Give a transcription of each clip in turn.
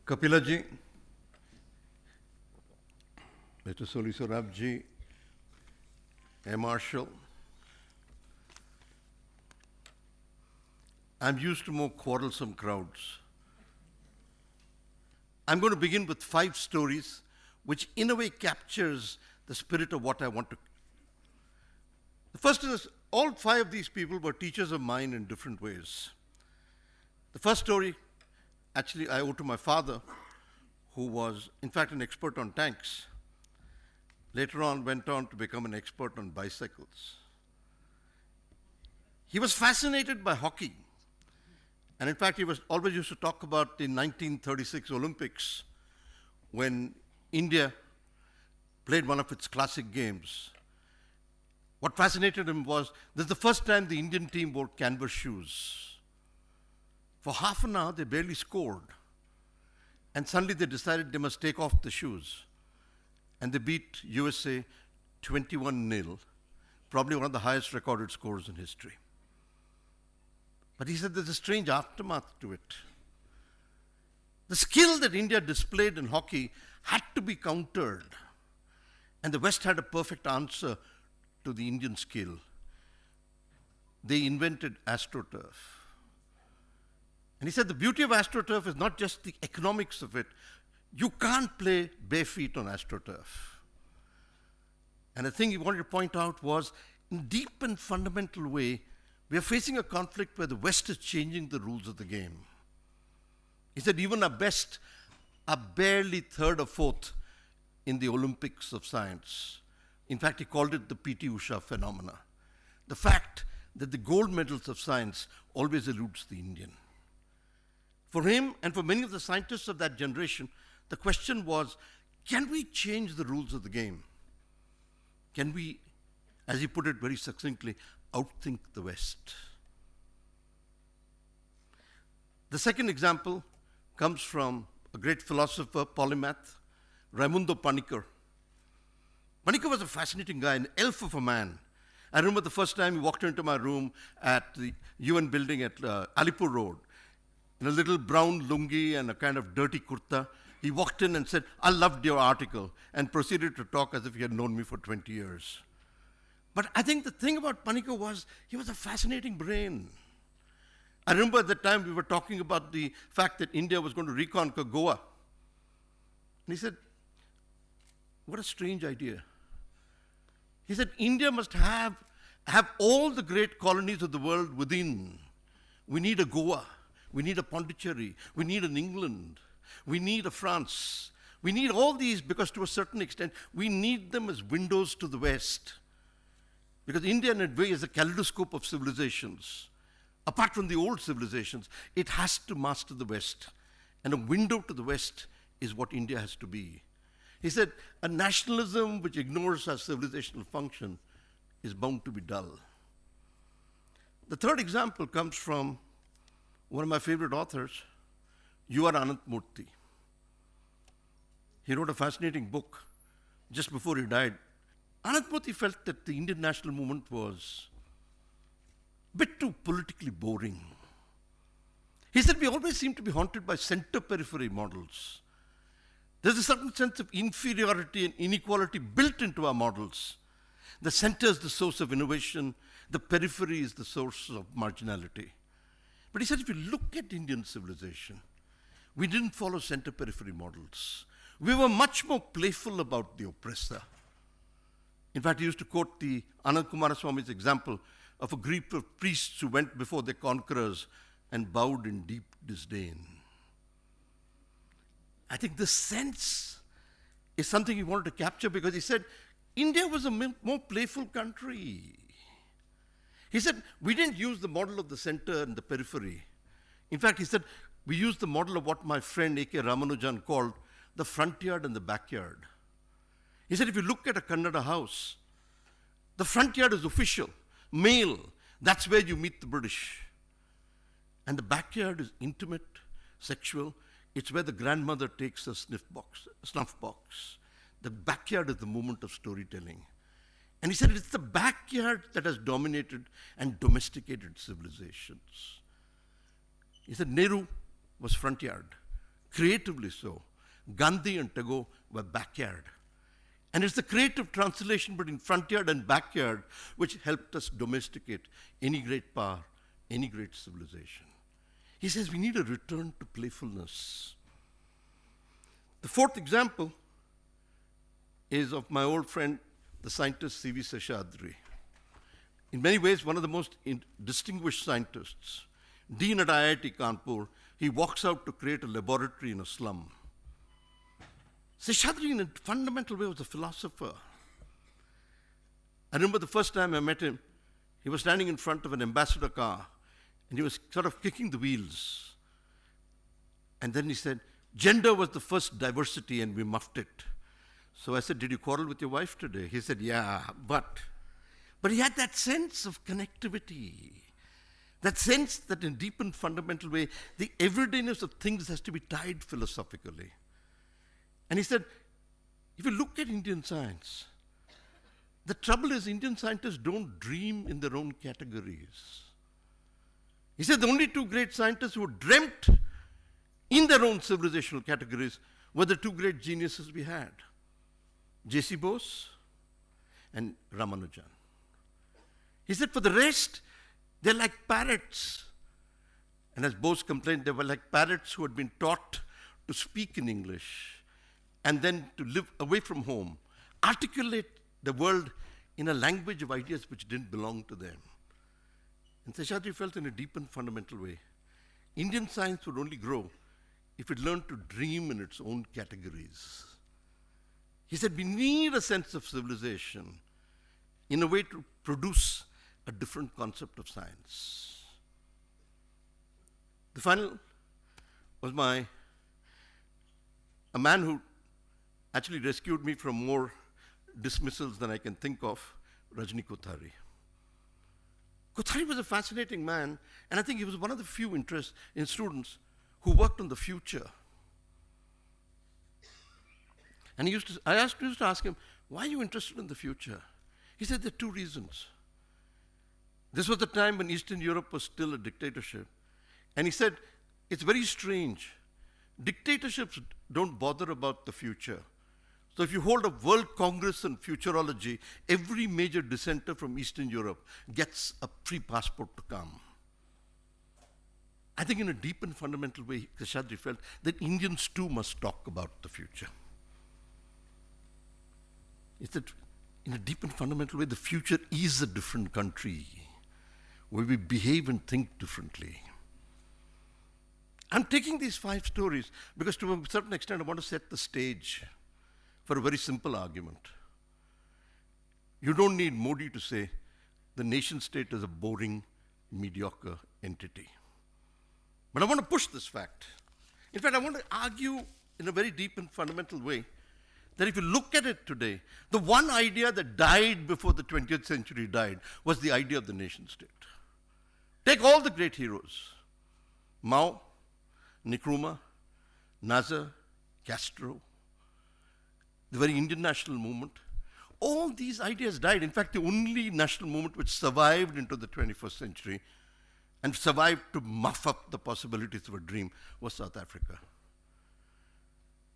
Kapila ji, Mr. Soli Sorab ji, Air Marshal. I'm used to more quarrelsome crowds. I'm going to begin with 5 stories which in a way captures the spirit of what I want to. The first is all 5 of these people were teachers of mine in different ways. The first story, actually, I owe to my father, who was, in fact, an expert on tanks. Later on, went on to become an expert on bicycles. He was fascinated by hockey. And in fact, he was always used to talk about the 1936 Olympics when India played one of its classic games. What fascinated him was this is the first time the Indian team wore canvas shoes. For half an hour, they barely scored. And suddenly they decided they must take off the shoes. And they beat USA 21-0, probably one of the highest recorded scores in history. But he said there's a strange aftermath to it. The skill that India displayed in hockey had to be countered. And the West had a perfect answer to the Indian skill. They invented AstroTurf. And he said the beauty of AstroTurf is not just the economics of it. You can't play bare feet on AstroTurf. And the thing he wanted to point out was, in a deep and fundamental way, we are facing a conflict where the West is changing the rules of the game. He said even our best are barely third or fourth in the Olympics of science. In fact, he called it the P.T. Usha phenomena. The fact that the gold medals of science always eludes the Indian. For him and for many of the scientists of that generation, the question was, can we change the rules of the game? Can we, as he put it very succinctly, outthink the West? The second example comes from a great philosopher, polymath, Raimundo Panikkar. Panikkar was a fascinating guy, an elf of a man. I remember the first time he walked into my room at the UN building at Alipur Road, in a little brown lungi and a kind of dirty kurta. He walked in and said, I loved your article, and proceeded to talk as if he had known me for 20 years. But I think the thing about Panikkar was he was a fascinating brain. I remember at the time we were talking about the fact that India was going to reconquer Goa. And he said, what a strange idea. He said, India must have all the great colonies of the world within. We need a Goa. We need a Pondicherry. We need an England. We need a France. We need all these because to a certain extent, we need them as windows to the West. Because India in a way is a kaleidoscope of civilizations. Apart from the old civilizations, it has to master the West. And a window to the West is what India has to be. He said, a nationalism which ignores our civilizational function is bound to be dull. The third example comes from one of my favorite authors, U.R. Ananthamurthy. He wrote a fascinating book just before he died. Ananthamurthy felt that the Indian national movement was a bit too politically boring. He said we always seem to be haunted by center-periphery models. There's a certain sense of inferiority and inequality built into our models. The center is the source of innovation, the periphery is the source of marginality. But he said if you look at Indian civilization, we didn't follow center-periphery models. We were much more playful about the oppressor. In fact, he used to quote the Anand Kumaraswamy's example of a group of priests who went before their conquerors and bowed in deep disdain. I think this sense is something he wanted to capture because he said, India was a more playful country. He said, we didn't use the model of the center and the periphery. In fact, he said, we used the model of what my friend A.K. Ramanujan called the front yard and the backyard. He said, if you look at a Kannada house, the front yard is official, male. That's where you meet the British. And the backyard is intimate, sexual. It's where the grandmother takes a snuff box. The backyard is the moment of storytelling. And he said it's the backyard that has dominated and domesticated civilizations. He said Nehru was front yard. creatively so. Gandhi and Tagore were backyard. And it's the creative translation between frontier and backyard which helped us domesticate any great power, any great civilization. He says we need a return to playfulness. The fourth example is of my old friend, the scientist C.V. Seshadri. In many ways, one of the most distinguished scientists. Dean at IIT Kanpur, he walks out to create a laboratory in a slum. Seshadri, in a fundamental way, was a philosopher. I remember the first time I met him, he was standing in front of an ambassador car, and he was sort of kicking the wheels. And then he said, gender was the first diversity, and we muffed it. So I said, did you quarrel with your wife today? He said, yeah, but he had that sense of connectivity, that sense that in deep and fundamental way, the everydayness of things has to be tied philosophically. And he said, if you look at Indian science, the trouble is Indian scientists don't dream in their own categories. He said the only two great scientists who dreamt in their own civilizational categories were the two great geniuses we had, J.C. Bose and Ramanujan. He said for the rest, they're like parrots. And as Bose complained, they were like parrots who had been taught to speak in English and then to live away from home, articulate the world in a language of ideas which didn't belong to them. And Seshadri felt in a deep and fundamental way, Indian science would only grow if it learned to dream in its own categories. He said we need a sense of civilization in a way to produce a different concept of science. The final was a man who actually rescued me from more dismissals than I can think of, Rajni Kothari. Kothari was a fascinating man, and I think he was one of the few interests in students who worked on the future. And I used to ask him, why are you interested in the future? He said there are two reasons. This was the time when Eastern Europe was still a dictatorship. And he said, it's very strange. Dictatorships don't bother about the future. So if you hold a World Congress on Futurology, every major dissenter from Eastern Europe gets a free passport to come. I think in a deep and fundamental way, Seshadri felt that Indians too must talk about the future. He said, in a deep and fundamental way, the future is a different country where we behave and think differently. I'm taking these 5 stories because to a certain extent I want to set the stage for a very simple argument. You don't need Modi to say the nation state is a boring, mediocre entity. But I want to push this fact. In fact, I want to argue in a very deep and fundamental way that if you look at it today, the one idea that died before the 20th century died was the idea of the nation state. Take all the great heroes, Mao, Nkrumah, Nasser, Castro, the very Indian national movement. All these ideas died. In fact, the only national movement which survived into the 21st century and survived to muff up the possibilities of a dream was South Africa.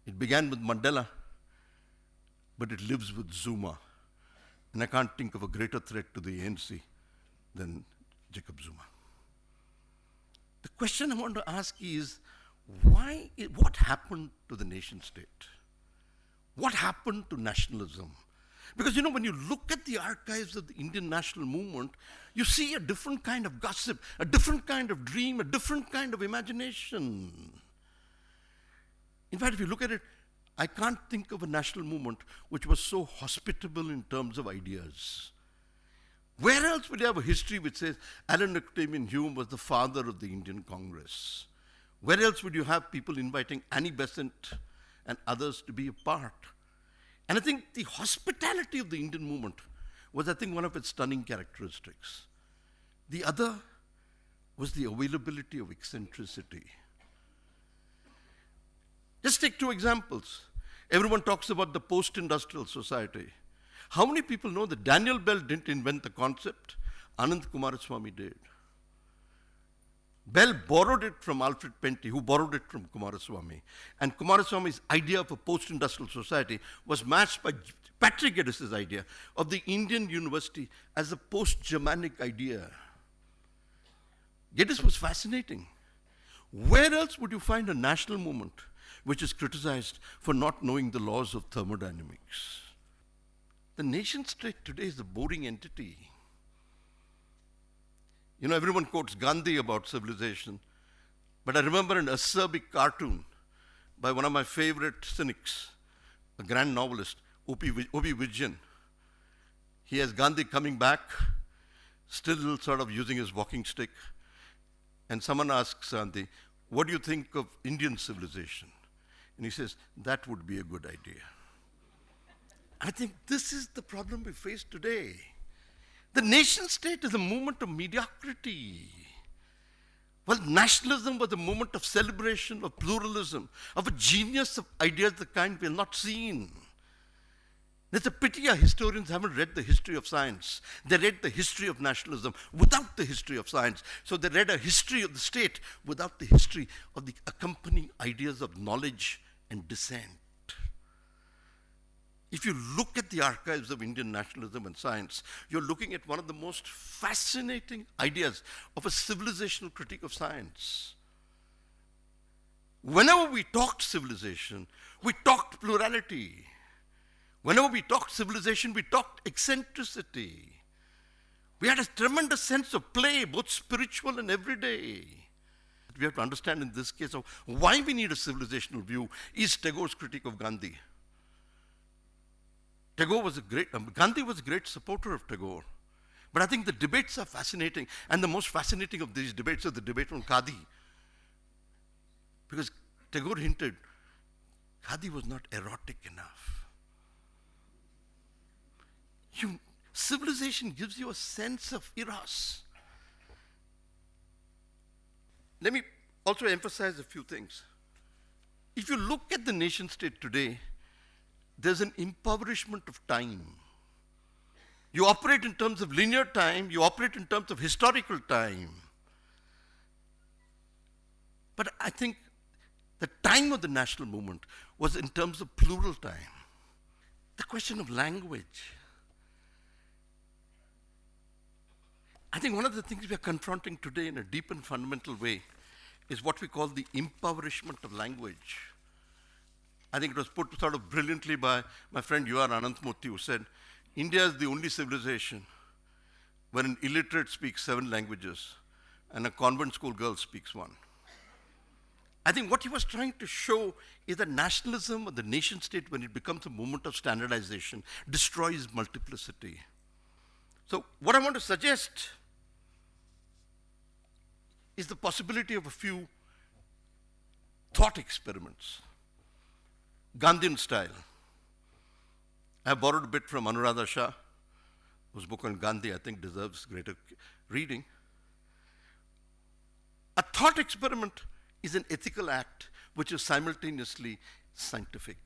It began with Mandela, but it lives with Zuma. And I can't think of a greater threat to the ANC than Jacob Zuma. The question I want to ask is, what happened to the nation state? What happened to nationalism? Because when you look at the archives of the Indian national movement, you see a different kind of gossip, a different kind of dream, a different kind of imagination. In fact, if you look at it, I can't think of a national movement which was so hospitable in terms of ideas. Where else would you have a history which says Alan Octavian Hume was the father of the Indian Congress? Where else would you have people inviting Annie Besant and others to be a part? And I think the hospitality of the Indian movement was, I think, one of its stunning characteristics. The other was the availability of eccentricity. Just take 2 examples. Everyone talks about the post-industrial society. How many people know that Daniel Bell didn't invent the concept? Anand Kumaraswamy did. Bell borrowed it from Alfred Penty, who borrowed it from Kumaraswamy. And Kumaraswamy's idea of a post-industrial society was matched by Patrick Geddes' idea of the Indian university as a post-Germanic idea. Geddes was fascinating. Where else would you find a national movement which is criticized for not knowing the laws of thermodynamics? The nation state today is a boring entity. You know, everyone quotes Gandhi about civilization, but I remember an acerbic cartoon by one of my favorite cynics, a grand novelist, O.P. Vijayan. He has Gandhi coming back, still sort of using his walking stick, and someone asks Gandhi, "What do you think of Indian civilization?" And he says, "That would be a good idea." I think this is the problem we face today. The nation state is a movement of mediocrity. Well, nationalism was a movement of celebration, of pluralism, of a genius of ideas the kind we have not seen. It's a pity our historians haven't read the history of science. They read the history of nationalism without the history of science. So they read a history of the state without the history of the accompanying ideas of knowledge and dissent. If you look at the archives of Indian nationalism and science, you're looking at one of the most fascinating ideas of a civilizational critique of science. Whenever we talked civilization, we talked plurality. Whenever we talked civilization, we talked eccentricity. We had a tremendous sense of play, both spiritual and everyday. We have to understand in this case of why we need a civilizational view is Tagore's critique of Gandhi. Gandhi was a great supporter of Tagore. But I think the debates are fascinating. And the most fascinating of these debates is the debate on Khadi. Because Tagore hinted, Khadi was not erotic enough. Civilization gives you a sense of eros. Let me also emphasize a few things. If you look at the nation state today, there's an impoverishment of time. You operate in terms of linear time, you operate in terms of historical time. But I think the time of the national movement was in terms of plural time. The question of language. I think one of the things we are confronting today in a deep and fundamental way is what we call the impoverishment of language. I think it was put sort of brilliantly by my friend U.R. Anantmurthy, who said, India is the only civilization where an illiterate speaks 7 languages and a convent school girl speaks 1. I think what he was trying to show is that nationalism or the nation state, when it becomes a movement of standardization, destroys multiplicity. So what I want to suggest is the possibility of a few thought experiments. Gandhian style. I borrowed a bit from Anuradha Shah, whose book on Gandhi I think deserves greater reading. A thought experiment is an ethical act which is simultaneously scientific.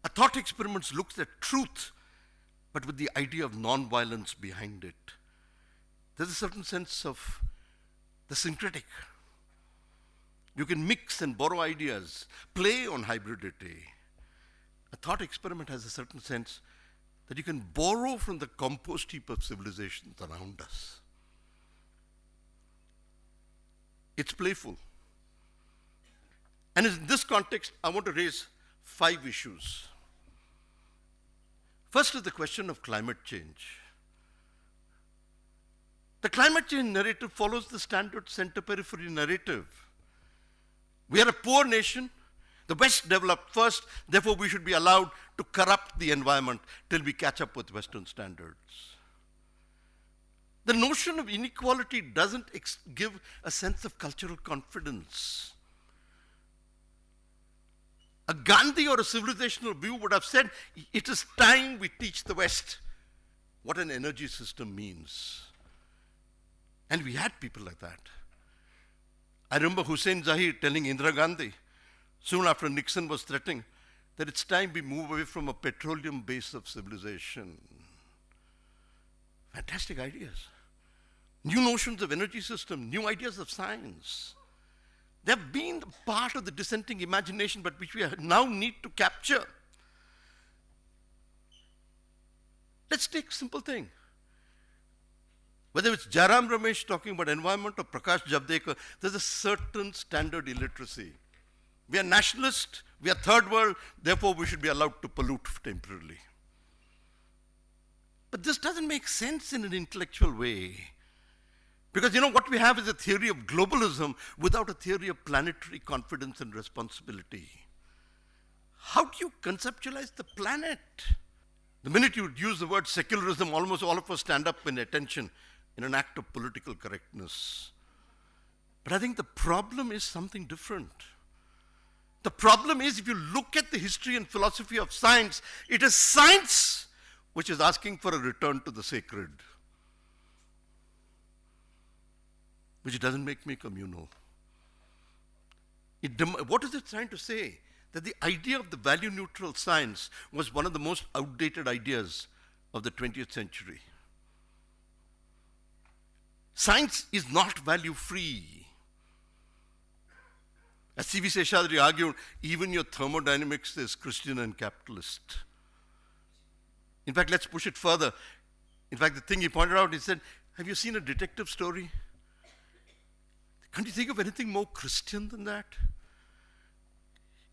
A thought experiment looks at truth, but with the idea of non-violence behind it. There's a certain sense of the syncretic. You can mix and borrow ideas, play on hybridity. A thought experiment has a certain sense that you can borrow from the compost heap of civilizations around us. It's playful. And in this context, I want to raise 5 issues. First is the question of climate change. The climate change narrative follows the standard center-periphery narrative. We are a poor nation. The West developed first, therefore we should be allowed to corrupt the environment till we catch up with Western standards. The notion of inequality doesn't give a sense of cultural confidence. A Gandhi or a civilizational view would have said, it is time we teach the West what an energy system means. And we had people like that. I remember Hussein Zahir telling Indira Gandhi, soon after Nixon was threatening, that it's time we move away from a petroleum base of civilization. Fantastic ideas. new notions of energy system, new ideas of science. They have been part of the dissenting imagination, but which we now need to capture. Let's take a simple thing. Whether it's Jairam Ramesh talking about environment or Prakash Javadekar, there's a certain standard illiteracy. We are nationalists, we are third world, therefore we should be allowed to pollute temporarily. But this doesn't make sense in an intellectual way. Because what we have is a theory of globalism without a theory of planetary confidence and responsibility. How do you conceptualize the planet? The minute you use the word secularism, almost all of us stand up in attention in an act of political correctness. But I think the problem is something different. The problem is, if you look at the history and philosophy of science, it is science which is asking for a return to the sacred, which doesn't make me communal. What is it trying to say? That the idea of the value-neutral science was one of the most outdated ideas of the 20th century. Science is not value-free. As C.V. Seshadri argued, even your thermodynamics is Christian and capitalist. In fact, let's push it further. In fact, the thing he pointed out, he said, have you seen a detective story? Can't you think of anything more Christian than that?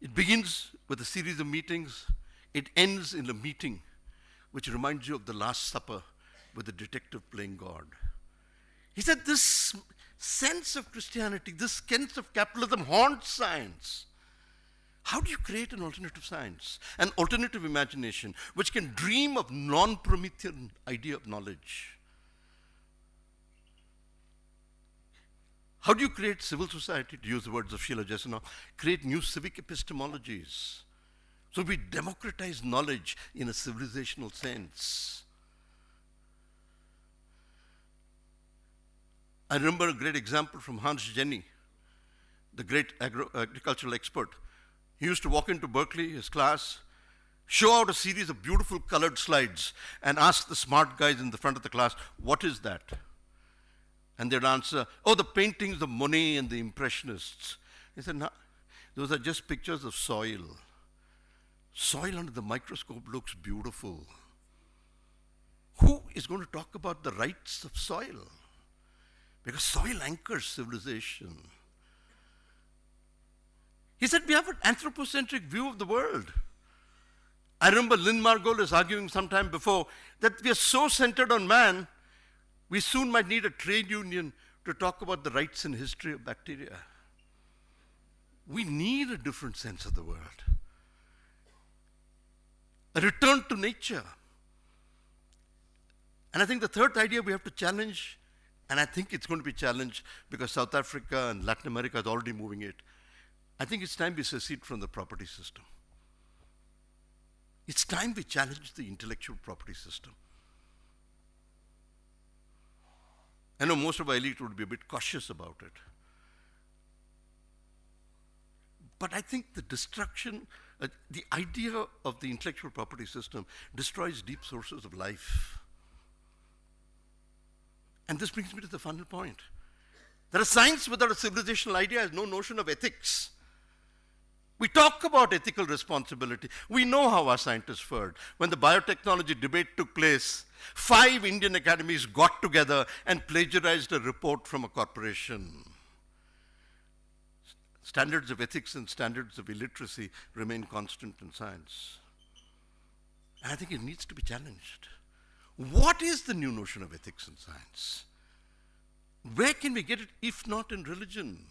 It begins with a series of meetings. It ends in a meeting which reminds you of the Last Supper with the detective playing God. He said this sense of Christianity, this sense of capitalism haunts science. How do you create an alternative science, an alternative imagination, which can dream of non-Promethean idea of knowledge? How do you create civil society, to use the words of Sheila Jesinoff, create new civic epistemologies? So we democratize knowledge in a civilizational sense. I remember a great example from Hans Jenny, the great agricultural expert. He used to walk into Berkeley, his class, show out a series of beautiful colored slides and ask the smart guys in the front of the class, what is that? And they'd answer, oh, the paintings of Monet and the Impressionists. He said, no, those are just pictures of soil. Soil under the microscope looks beautiful. Who is going to talk about the rights of soil? Because soil anchors civilization. He said, we have an anthropocentric view of the world. I remember Lynn Margulis arguing sometime before that we are so centered on man, we soon might need a trade union to talk about the rights and history of bacteria. We need a different sense of the world. A return to nature. And I think the third idea we have to challenge, and I think it's going to be challenged because South Africa and Latin America is already moving it. I think it's time we secede from the property system. It's time we challenge the intellectual property system. I know most of our elite would be a bit cautious about it. But I think the destruction, the idea of the intellectual property system destroys deep sources of life. And this brings me to the final point. That a science without a civilizational idea has no notion of ethics. We talk about ethical responsibility. We know how our scientists fared. When the biotechnology debate took place, 5 Indian academies got together and plagiarized a report from a corporation. Standards of ethics and standards of illiteracy remain constant in science. And I think it needs to be challenged. What is the new notion of ethics in science? Where can we get it if not in religion?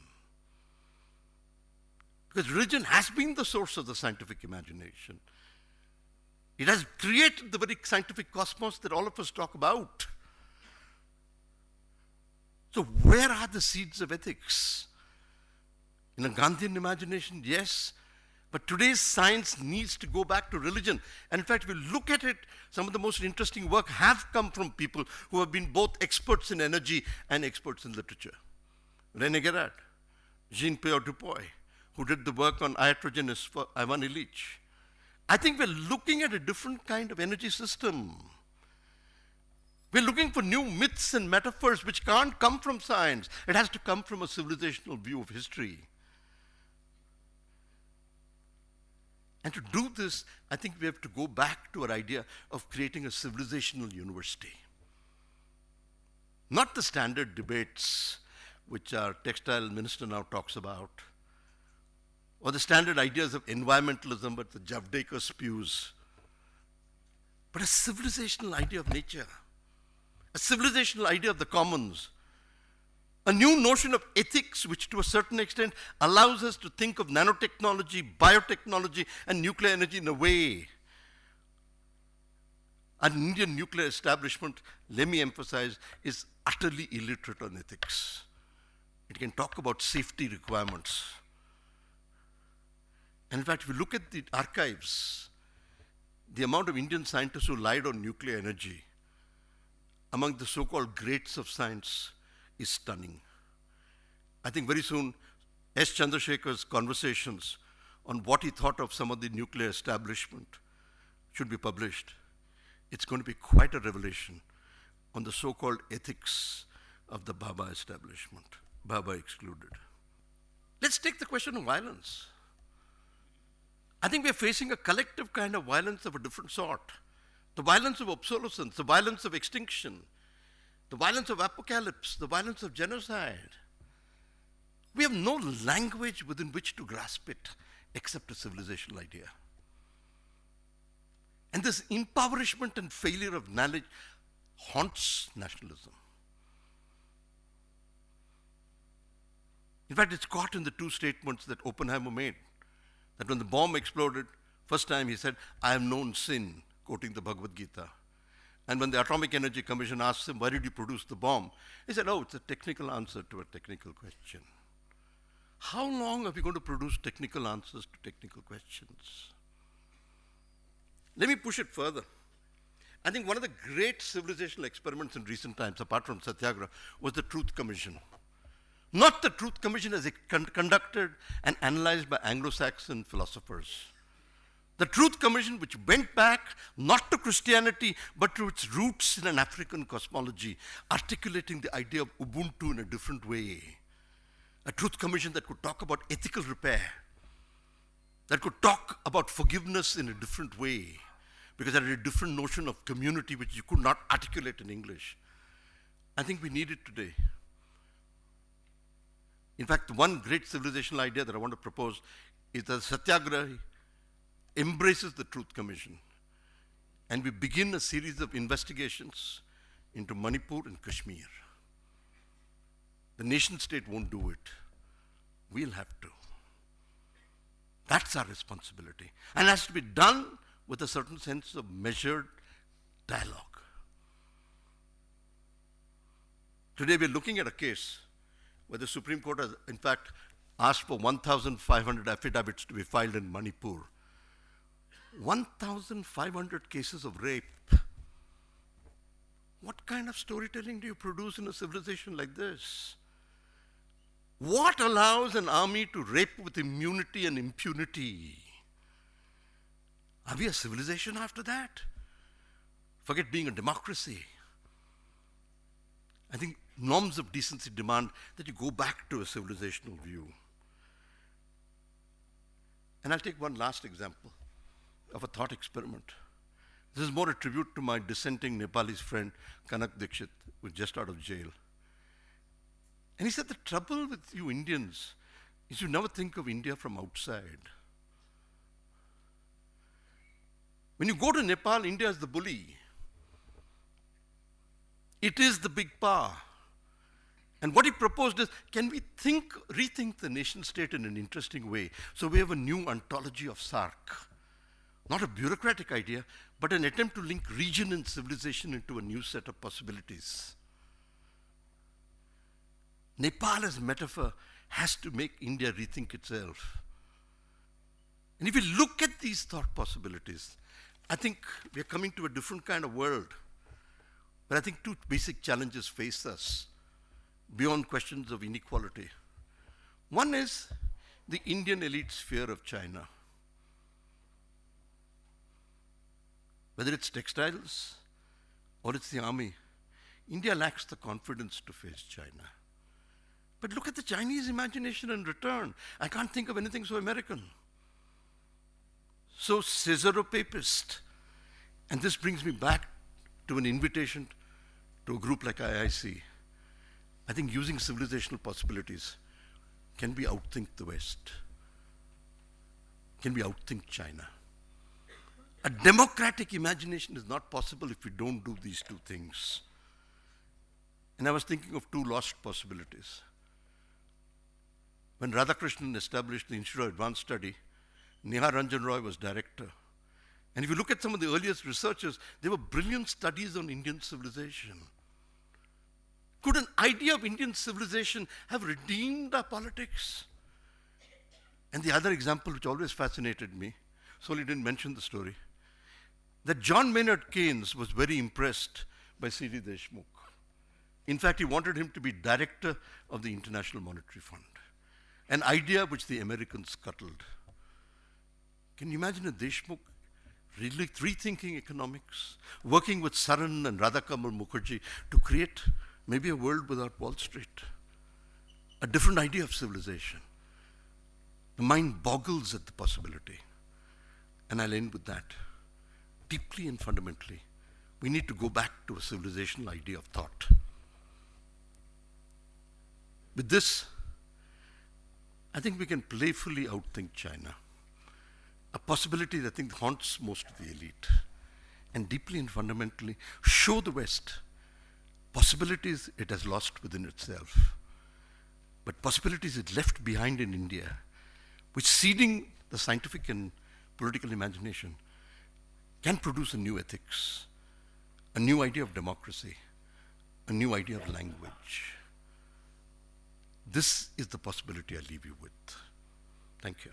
Because religion has been the source of the scientific imagination. It has created the very scientific cosmos that all of us talk about. So where are the seeds of ethics? In a Gandhian imagination, yes, but today's science needs to go back to religion. And in fact, if you look at it, some of the most interesting work have come from people who have been both experts in energy and experts in literature. René Girard, Jean-Pierre Dupuy, who did the work on iatrogenes for Ivan Illich. I think we're looking at a different kind of energy system. We're looking for new myths and metaphors which can't come from science. It has to come from a civilizational view of history. And to do this, I think we have to go back to our idea of creating a civilizational university. Not the standard debates which our textile minister now talks about, or the standard ideas of environmentalism that the Javadekar spews, but a civilizational idea of nature, a civilizational idea of the commons, a new notion of ethics which to a certain extent allows us to think of nanotechnology, biotechnology, and nuclear energy in a way. An Indian nuclear establishment, let me emphasize, is utterly illiterate on ethics. It can talk about safety requirements. And in fact, if you look at the archives, the amount of Indian scientists who lied on nuclear energy among the so-called greats of science is stunning. I think very soon, S. Chandrasekhar's conversations on what he thought of some of the nuclear establishment should be published. It's going to be quite a revelation on the so-called ethics of the Bhabha establishment, Bhabha excluded. Let's take the question of violence. I think we're facing a collective kind of violence of a different sort. The violence of obsolescence, the violence of extinction, the violence of apocalypse, the violence of genocide. We have no language within which to grasp it except a civilizational idea. And this impoverishment and failure of knowledge haunts nationalism. In fact, it's caught in the two statements that Oppenheimer made. That when the bomb exploded, first time he said, "I have known sin," quoting the Bhagavad Gita. And when the Atomic Energy Commission asked him, "Why did you produce the bomb?" he said, "Oh, it's a technical answer to a technical question." How long are we going to produce technical answers to technical questions? Let me push it further. I think one of the great civilizational experiments in recent times, apart from Satyagraha, was the Truth Commission. Not the Truth Commission as conducted and analyzed by Anglo-Saxon philosophers. The Truth Commission, which went back not to Christianity, but to its roots in an African cosmology, articulating the idea of Ubuntu in a different way. A Truth Commission that could talk about ethical repair, that could talk about forgiveness in a different way, because it had a different notion of community which you could not articulate in English. I think we need it today. In fact, one great civilizational idea that I want to propose is that Satyagraha embraces the Truth Commission, and we begin a series of investigations into Manipur and Kashmir. The nation state won't do it. We'll have to. That's our responsibility. And it has to be done with a certain sense of measured dialogue. Today we're looking at a case where the Supreme Court has, in fact, asked for 1,500 affidavits to be filed in Manipur. 1,500 cases of rape. What kind of storytelling do you produce in a civilization like this? What allows an army to rape with immunity and impunity? Are we a civilization after that? Forget being a democracy. I think norms of decency demand that you go back to a civilizational view. And I'll take one last example of a thought experiment. This is more a tribute to my dissenting Nepalese friend, Kanak Dixit, who's just out of jail. And he said, the trouble with you Indians is you never think of India from outside. When you go to Nepal, India is the bully. It is the big power. And what he proposed is, can we rethink the nation state in an interesting way? So we have a new ontology of SAARC. Not a bureaucratic idea, but an attempt to link region and civilization into a new set of possibilities. Nepal as a metaphor has to make India rethink itself. And if we look at these thought possibilities, I think we are coming to a different kind of world. But I think two basic challenges face us beyond questions of inequality. One is the Indian elite's fear of China. Whether it's textiles or it's the army, India lacks the confidence to face China. But look at the Chinese imagination in return. I can't think of anything so American, so Caesaro-papist. And this brings me back to an invitation to a group like IIC. I think using civilizational possibilities, can we outthink the West? Can we outthink China? A democratic imagination is not possible if we don't do these two things. And I was thinking of two lost possibilities. When Radhakrishnan established the Institute of Advanced Study, Neha Ranjan Roy was director. And if you look at some of the earliest researchers, they were brilliant studies on Indian civilization. Could an idea of Indian civilization have redeemed our politics? And the other example which always fascinated me, Soli didn't mention the story, that John Maynard Keynes was very impressed by C.D. Deshmukh. In fact, he wanted him to be director of the International Monetary Fund, an idea which the Americans scuttled. Can you imagine a Deshmukh really rethinking economics, working with Saran and Radhakamal Mukherjee to create maybe a world without Wall Street, a different idea of civilization? The mind boggles at the possibility. And I'll end with that. Deeply and fundamentally, we need to go back to a civilizational idea of thought. With this, I think we can playfully outthink China, a possibility that I think haunts most of the elite, and deeply and fundamentally show the West possibilities it has lost within itself, but possibilities it left behind in India, which, seeding the scientific and political imagination, can produce a new ethics, a new idea of democracy, a new idea of language. This is the possibility I leave you with. Thank you.